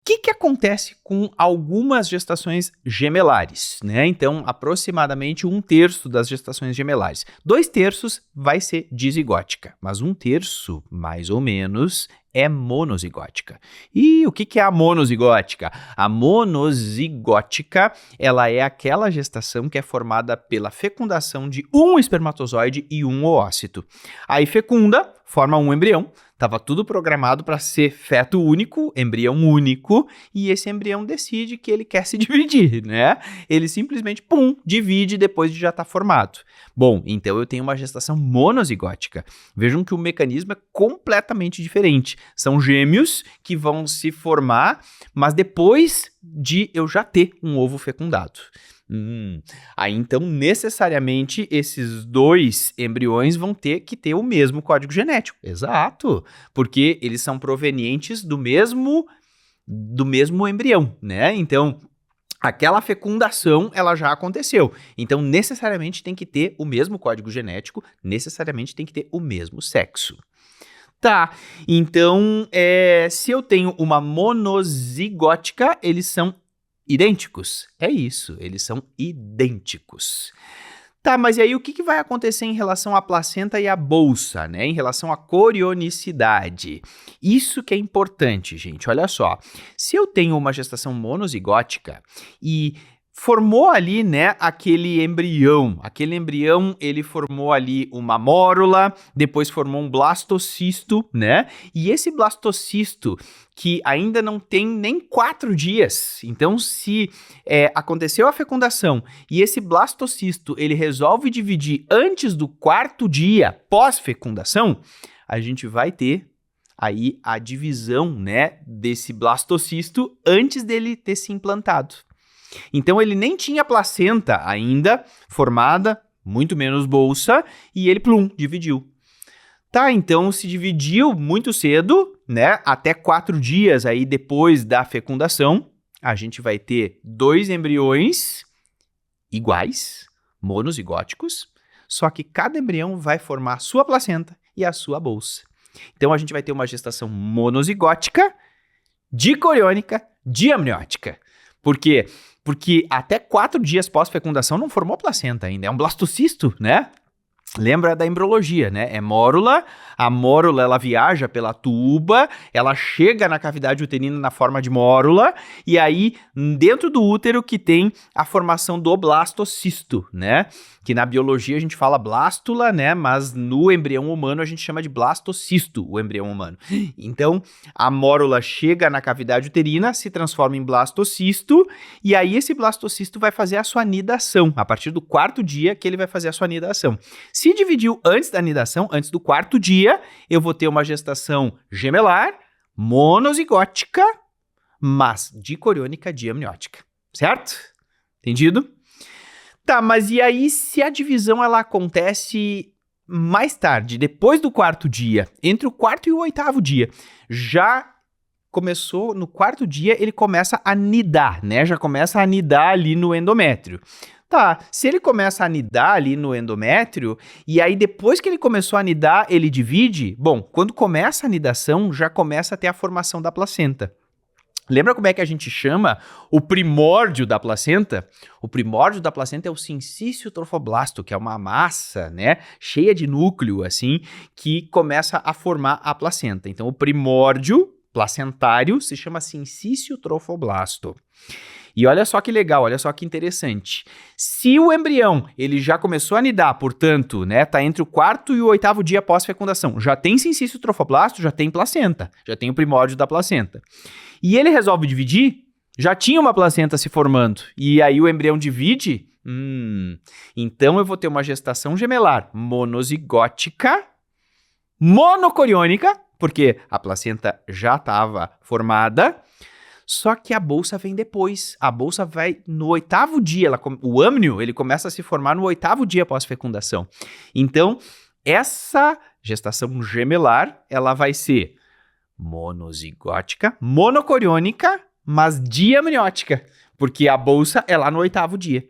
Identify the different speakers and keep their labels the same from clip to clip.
Speaker 1: que acontece com algumas gestações gemelares, né? Então, aproximadamente 1/3 das gestações gemelares. 2/3 vai ser dizigótica, mas 1/3, mais ou menos, é monozigótica. E o que é a monozigótica? A monozigótica, ela é aquela gestação que é formada pela fecundação de um espermatozoide e um oócito. Aí fecunda, forma um embrião. Estava tudo programado para ser feto único, embrião único, e esse embrião decide que ele quer se dividir, né? Ele simplesmente, divide depois de já estar formado. Bom, então eu tenho uma gestação monozigótica. Vejam que o mecanismo é completamente diferente. São gêmeos que vão se formar, mas depois de eu já ter um ovo fecundado. Aí então necessariamente esses dois embriões vão ter que ter o mesmo código genético. Exato, porque eles são provenientes do mesmo embrião, né? Então aquela fecundação ela já aconteceu. Então necessariamente tem que ter o mesmo código genético, necessariamente tem que ter o mesmo sexo. Tá, então se eu tenho uma monozigótica, eles são idênticos. É isso, eles são idênticos. Tá, mas e aí o que vai acontecer em relação à placenta e à bolsa, né? Em relação à corionicidade? Isso que é importante, gente. Olha só, se eu tenho uma gestação monozigótica e formou ali, né, aquele embrião, ele formou ali uma mórula, depois formou um blastocisto, né, e esse blastocisto que ainda não tem nem 4 dias, então se aconteceu a fecundação e esse blastocisto, ele resolve dividir antes do 4º dia pós-fecundação, a gente vai ter aí a divisão, né, desse blastocisto antes dele ter se implantado. Então ele nem tinha placenta ainda formada, muito menos bolsa, e ele, dividiu. Tá, então se dividiu muito cedo, né? Até 4 dias aí depois da fecundação, a gente vai ter 2 embriões iguais, monozigóticos, só que cada embrião vai formar a sua placenta e a sua bolsa. Então a gente vai ter uma gestação monozigótica, dicoriônica, diamniótica. Por quê? Porque até 4 dias pós-fecundação não formou placenta ainda, é um blastocisto, né? Lembra da embriologia, né? É mórula, a mórula ela viaja pela tuba, ela chega na cavidade uterina na forma de mórula, e aí dentro do útero que tem a formação do blastocisto, né? Que na biologia a gente fala blástula, né? Mas no embrião humano a gente chama de blastocisto, o embrião humano. Então, a mórula chega na cavidade uterina, se transforma em blastocisto, e aí esse blastocisto vai fazer a sua anidação, a partir do 4º dia que ele vai fazer a sua anidação. Se dividiu antes da anidação, antes do 4º dia, eu vou ter uma gestação gemelar, monozigótica, mas dicoriônica diamniótica, certo? Entendido? Tá, mas e aí se a divisão ela acontece mais tarde, depois do 4º dia, entre o 4º e o 8º dia, já começou no 4º dia, ele começa a anidar, né? Já começa a anidar ali no endométrio. Tá, se ele começa a anidar ali no endométrio, e aí depois que ele começou a anidar, ele divide, bom, quando começa a anidação, já começa a ter a formação da placenta. Lembra como é que a gente chama o primórdio da placenta? O primórdio da placenta é o sincício trofoblasto, que é uma massa, né, cheia de núcleo, assim, que começa a formar a placenta. Então, o primórdio placentário se chama sincício trofoblasto. E olha só que legal, olha só que interessante. Se o embrião, ele já começou a anidar, portanto, né, tá entre o 4º e o 8º dia pós-fecundação, já tem sincício trofoblasto, já tem placenta, já tem o primórdio da placenta. E ele resolve dividir, já tinha uma placenta se formando, e aí o embrião divide, então eu vou ter uma gestação gemelar monozigótica, monocoriônica, porque a placenta já estava formada, só que a bolsa vem depois. A bolsa vai no 8º dia. O âmnio, ele começa a se formar no 8º dia pós-fecundação. Então, essa gestação gemelar, ela vai ser monozigótica, monocoriônica, mas diamniótica, porque a bolsa é lá no 8º dia.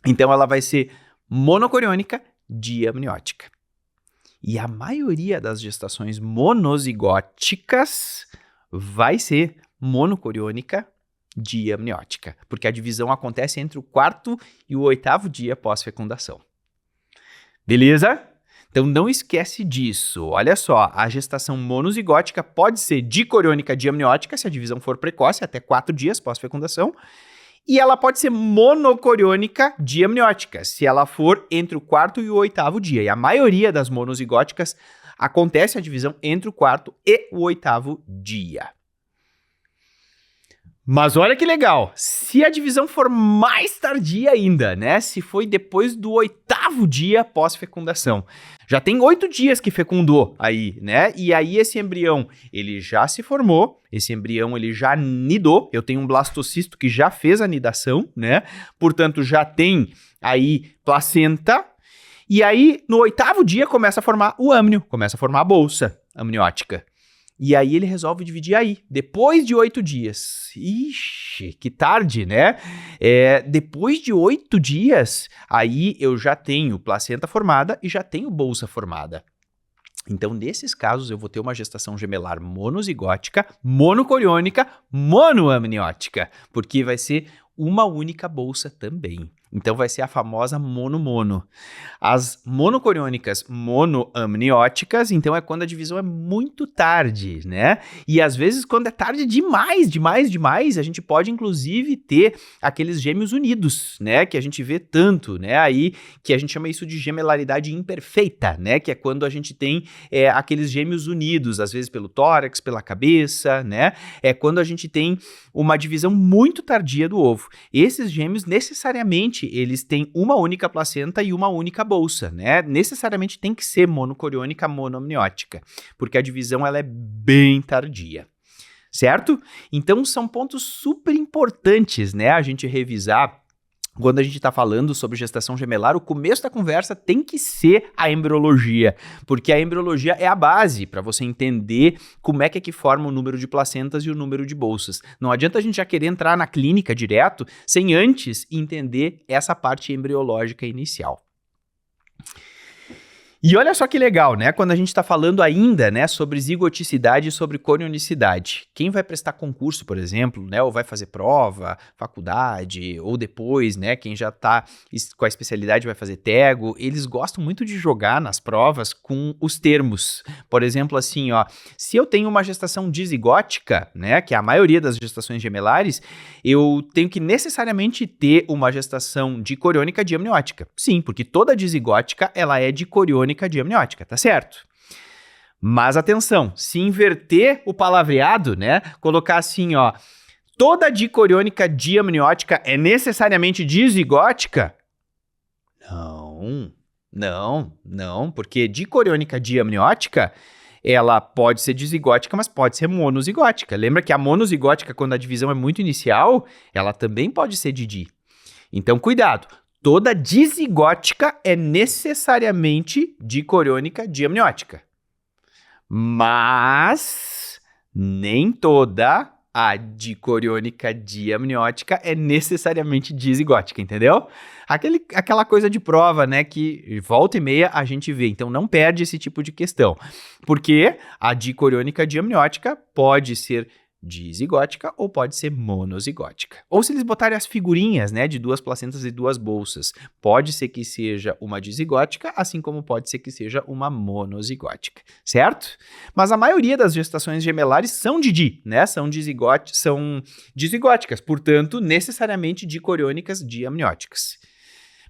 Speaker 1: Então, ela vai ser monocoriônica, diamniótica. E a maioria das gestações monozigóticas vai ser monocoriônica diamniótica, porque a divisão acontece entre o 4º e o 8º dia pós-fecundação. Beleza? Então não esquece disso. Olha só, a gestação monozigótica pode ser dicoriônica diamniótica se a divisão for precoce, até 4 dias pós-fecundação, e ela pode ser monocoriônica diamniótica se ela for entre o 4º e o 8º dia. E a maioria das monozigóticas acontece a divisão entre o 4º e o 8º dia. Mas olha que legal, se a divisão for mais tardia ainda, né? Se foi depois do 8º dia pós-fecundação. Já tem 8 dias que fecundou aí, né? E aí esse embrião, ele já se formou, esse embrião ele já nidou, eu tenho um blastocisto que já fez a nidação, né? Portanto, já tem aí placenta. E aí, no 8º dia, começa a formar o âmnio, começa a formar a bolsa amniótica. E aí ele resolve dividir aí, depois de 8 dias. Ixi, que tarde, né? Depois de 8 dias, aí eu já tenho placenta formada e já tenho bolsa formada. Então, nesses casos, eu vou ter uma gestação gemelar monozigótica, monocoriônica, monoamniótica, porque vai ser uma única bolsa também. Então, vai ser a famosa mono-mono. As monocoriônicas monoamnióticas, então, é quando a divisão é muito tarde, né? E, às vezes, quando é tarde demais, a gente pode, inclusive, ter aqueles gêmeos unidos, né? Que a gente vê tanto, né? Aí, que a gente chama isso de gemelaridade imperfeita, né? Que é quando a gente tem aqueles gêmeos unidos, às vezes pelo tórax, pela cabeça, né? É quando a gente tem uma divisão muito tardia do ovo. Esses gêmeos, necessariamente, eles têm uma única placenta e uma única bolsa, né? Necessariamente tem que ser monocoriônica monoamniótica, porque a divisão ela é bem tardia, certo? Então são pontos super importantes, né? A gente revisar. Quando a gente está falando sobre gestação gemelar, o começo da conversa tem que ser a embriologia, porque a embriologia é a base para você entender como é que forma o número de placentas e o número de bolsas. Não adianta a gente já querer entrar na clínica direto sem antes entender essa parte embriológica inicial. E olha só que legal, né? Quando a gente está falando ainda, né, sobre zigoticidade e sobre corionicidade. Quem vai prestar concurso, por exemplo, né, ou vai fazer prova, faculdade, ou depois, né, quem já está com a especialidade vai fazer tego, eles gostam muito de jogar nas provas com os termos. Por exemplo, assim, ó, se eu tenho uma gestação dizigótica, né, que é a maioria das gestações gemelares, eu tenho que necessariamente ter uma gestação dicoriônica diamniótica. Sim, porque toda dizigótica, ela é dicoriônica diamniótica, tá certo? Mas atenção, se inverter o palavreado, né, colocar assim, ó, toda dicoriônica diamniótica é necessariamente dizigótica? Não, porque dicoriônica diamniótica, ela pode ser dizigótica, mas pode ser monozigótica. Lembra que a monozigótica, quando a divisão é muito inicial, ela também pode ser de di. Então, cuidado. Toda dizigótica é necessariamente dicoriônica diamniótica. Mas nem toda a dicoriônica diamniótica é necessariamente dizigótica, entendeu? Aquela coisa de prova, né, que volta e meia a gente vê. Então não perde esse tipo de questão. Porque a dicoriônica diamniótica pode ser dizigótica ou pode ser monozigótica. Ou se eles botarem as figurinhas, né, de 2 placentas e 2 bolsas, pode ser que seja uma dizigótica, assim como pode ser que seja uma monozigótica, certo? Mas a maioria das gestações gemelares são de di, né, são dizigóticas, portanto, necessariamente dicoriônicas diamnióticas.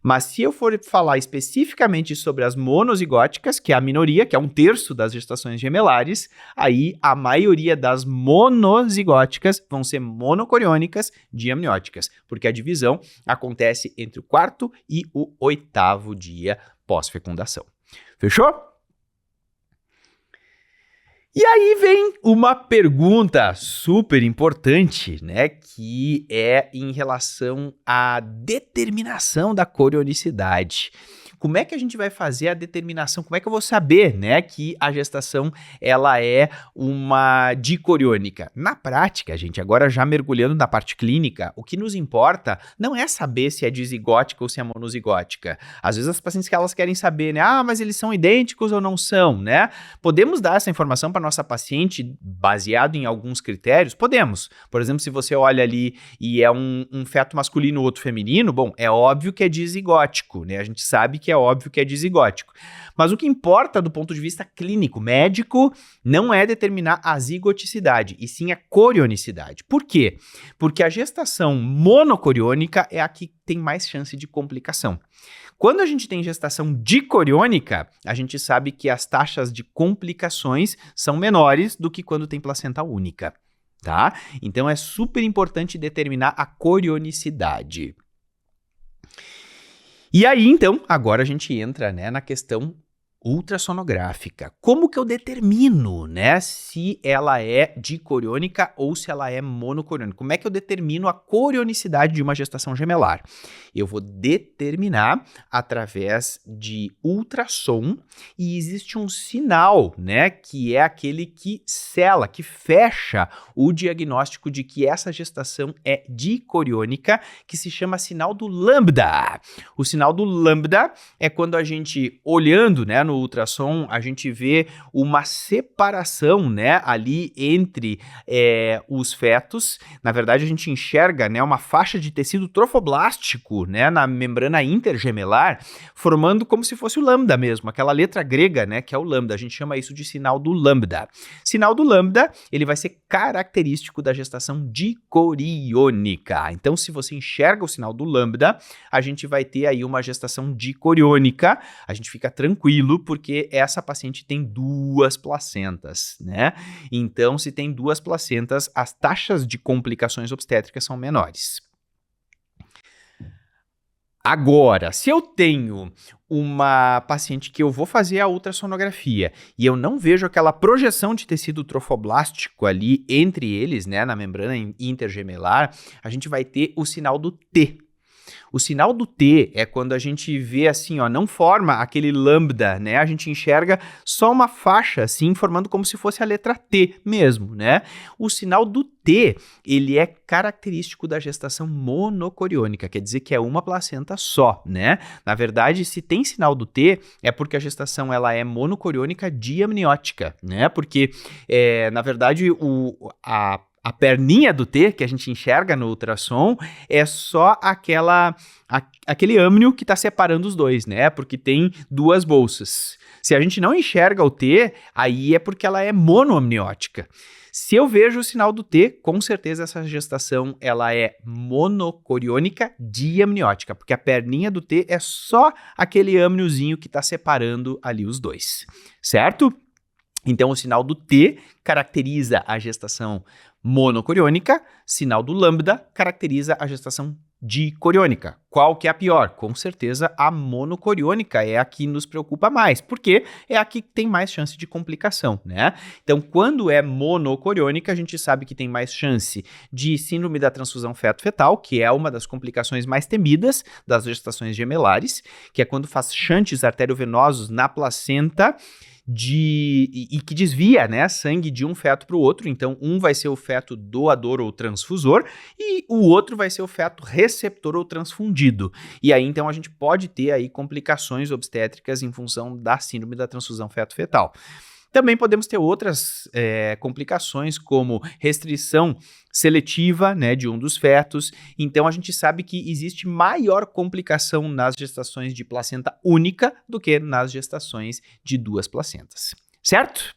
Speaker 1: Mas se eu for falar especificamente sobre as monozigóticas, que é a minoria, que é 1/3 das gestações gemelares, aí a maioria das monozigóticas vão ser monocoriônicas diamnióticas, porque a divisão acontece entre o 4º e o 8º dia pós-fecundação. Fechou? E aí vem uma pergunta super importante, né, que é em relação à determinação da corionicidade. como é que a gente vai fazer a determinação? Como é que eu vou saber, né, que a gestação ela é uma dicoriônica? Na prática, gente, agora já mergulhando na parte clínica, o que nos importa não é saber se é dizigótica ou se é monozigótica. Às vezes as pacientes que elas querem saber, né, mas eles são idênticos ou não são, né? Podemos dar essa informação para nossa paciente baseado em alguns critérios? Podemos. Por exemplo, se você olha ali e é um feto masculino e outro feminino, bom, é óbvio que é dizigótico, né? A gente sabe que é óbvio que é dizigótico. Mas o que importa do ponto de vista clínico, médico, não é determinar a zigoticidade, e sim a corionicidade. Por quê? Porque a gestação monocoriônica é a que tem mais chance de complicação. Quando a gente tem gestação dicoriônica, a gente sabe que as taxas de complicações são menores do que quando tem placenta única, tá? Então é super importante determinar a corionicidade. E aí, então, agora a gente entra, né, na questão ultrassonográfica. Como que eu determino, né, se ela é dicoriônica ou se ela é monocoriônica? Como é que eu determino a corionicidade de uma gestação gemelar? Eu vou determinar através de ultrassom, e existe um sinal, né, que é aquele que sela, que fecha o diagnóstico de que essa gestação é dicoriônica, que se chama sinal do lambda. O sinal do lambda é quando a gente, olhando, né, no ultrassom, a gente vê uma separação, né, ali entre os fetos. Na verdade, a gente enxerga, né, uma faixa de tecido trofoblástico, né, na membrana intergemelar, formando como se fosse o lambda mesmo, aquela letra grega, né, que é o lambda. A gente chama isso de sinal do lambda. Sinal do lambda, ele vai ser característico da gestação dicoriônica. Então, se você enxerga o sinal do lambda, a gente vai ter aí uma gestação dicoriônica. A gente fica tranquilo, porque essa paciente tem 2 placentas, né? Então, se tem 2 placentas, as taxas de complicações obstétricas são menores. Agora, se eu tenho uma paciente que eu vou fazer a ultrassonografia e eu não vejo aquela projeção de tecido trofoblástico ali entre eles, né, na membrana intergemelar, a gente vai ter o sinal do T. O sinal do T é quando a gente vê assim, ó, não forma aquele lambda, né? A gente enxerga só uma faixa, assim, formando como se fosse a letra T mesmo, né? O sinal do T, ele é característico da gestação monocoriônica, quer dizer que é uma placenta só, né? Na verdade, se tem sinal do T, é porque a gestação ela é monocoriônica diamniótica, né? Porque, na verdade, a perninha do T, que a gente enxerga no ultrassom, é só aquele âmnio que está separando os dois, né? Porque tem 2 bolsas. Se a gente não enxerga o T, aí é porque ela é monoamniótica. Se eu vejo o sinal do T, com certeza essa gestação ela é monocoriônica diamniótica, porque a perninha do T é só aquele âmniozinho que está separando ali os dois, certo? Então, o sinal do T caracteriza a gestação monocoriônica, sinal do lambda caracteriza a gestação dicoriônica. Qual que é a pior? Com certeza a monocoriônica é a que nos preocupa mais, porque é a que tem mais chance de complicação, né? Então, quando é monocoriônica, a gente sabe que tem mais chance de síndrome da transfusão feto-fetal, que é uma das complicações mais temidas das gestações gemelares, que é quando faz shunts arteriovenosos na placenta, e que desvia, né, sangue de um feto para o outro. Então, um vai ser o feto doador ou transfusor e o outro vai ser o feto receptor ou transfundido. E aí, então, a gente pode ter aí complicações obstétricas em função da síndrome da transfusão feto-fetal. Também podemos ter outras complicações, como restrição seletiva, né, de um dos fetos. Então, a gente sabe que existe maior complicação nas gestações de placenta única do que nas gestações de 2 placentas. Certo?